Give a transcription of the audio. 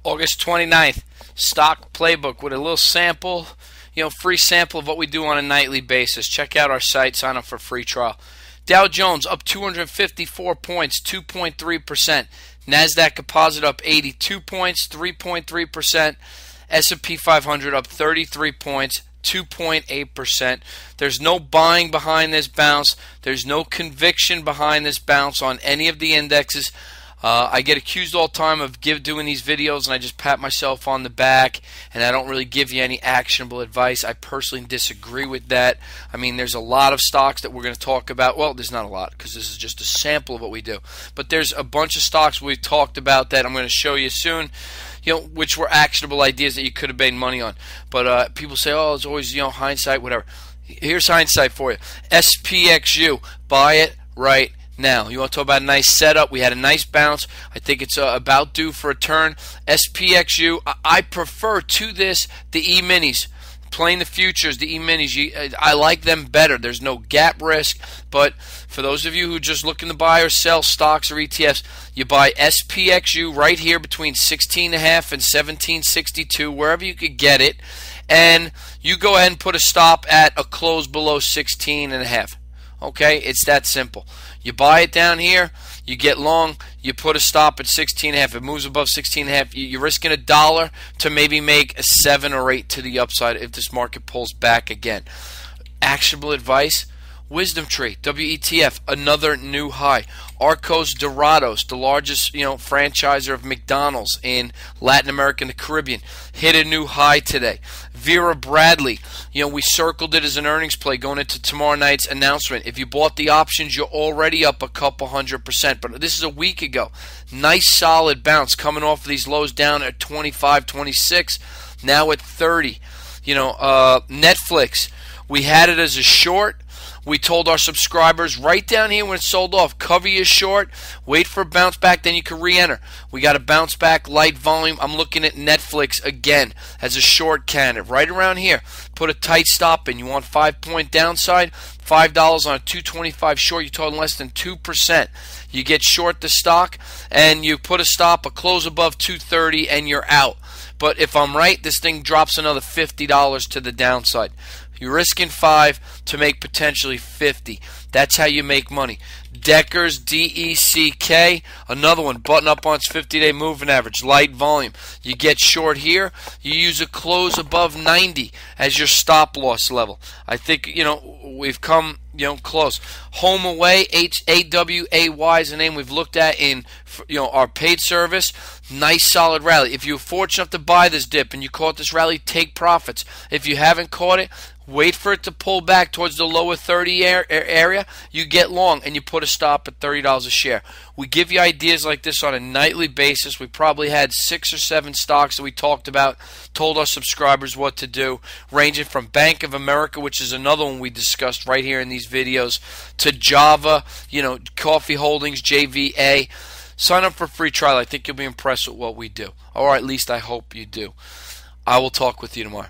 August 29th, stock playbook with a little sample, free sample of what we do on a nightly basis. Check out our site, sign up for a free trial. Dow Jones up 254 points, 2.3%. NASDAQ Composite up 82 points, 3.3%. S&P 500 up 33 points, 2.8%. There's no buying behind this bounce. There's no conviction behind this bounce on any of the indexes. I get accused all the time of doing these videos and I just pat myself on the back and I don't really give you any actionable advice. I personally disagree with that. I mean, there's a lot of stocks that we're going to talk about. Well, there's not a lot because this is just a sample of what we do. But there's a bunch of stocks we've talked about that I'm going to show you soon, which were actionable ideas that you could have made money on. But people say, oh, it's always, hindsight, whatever. Here's hindsight for you. SPXU, buy it right now. You want to talk about a nice setup? We had a nice bounce. I think it's about due for a turn. SPXU, I prefer to this the E-minis. Playing the futures, the E-minis, I like them better. There's no gap risk. But for those of you who just looking to buy or sell stocks or ETFs, you buy SPXU right here between 16.5 and 1762, wherever you could get it. And you go ahead and put a stop at a close below 16.5. Okay, it's that simple. You buy it down here, you get long, you put a stop at 16.5. It moves above 16.5. You're risking $1 to maybe make a 7 or 8 to the upside if this market pulls back again. Actionable advice: Wisdom Tree, WETF, another new high. Arcos Dorados, the largest franchisor of McDonald's in Latin America and the Caribbean, hit a new high today. Vera Bradley, we circled it as an earnings play going into tomorrow night's announcement. If you bought the options, you're already up a couple 100%. But this is a week ago. Nice solid bounce coming off of these lows down at 25, 26, now at 30. Netflix, we had it as a short. We told our subscribers right down here when it sold off, cover your short, wait for a bounce back, then you can re-enter. We got a bounce back, light volume. I'm looking at Netflix again as a short candidate. Right around here, put a tight stop in. You want 5-point downside, $5 on a 225 short. You're talking less than 2%. You get short the stock, and you put a stop, a close above 230, and you're out. But if I'm right, this thing drops another $50 to the downside. You're risking 5 to make potentially 50. That's how you make money. Deckers, DECK, another one, button up on its 50-day moving average, light volume. You get short here, you use a close above 90 as your stop loss level. I think, we've come, close. Home Away, HAWAY is the name we've looked at in, our paid service. Nice solid rally. If you're fortunate enough to buy this dip and you caught this rally, take profits. If you haven't caught it, wait for it to pull back towards the lower 30 area. You get long and you put a stop at $30 a share. We give you ideas like this on a nightly basis. We probably had 6 or 7 stocks that we talked about, told our subscribers what to do, ranging from Bank of America, which is another one we discussed right here in these videos, to Java, Coffee Holdings, JVA. Sign up for a free trial. I think you'll be impressed with what we do. Or at least I hope you do. I will talk with you tomorrow.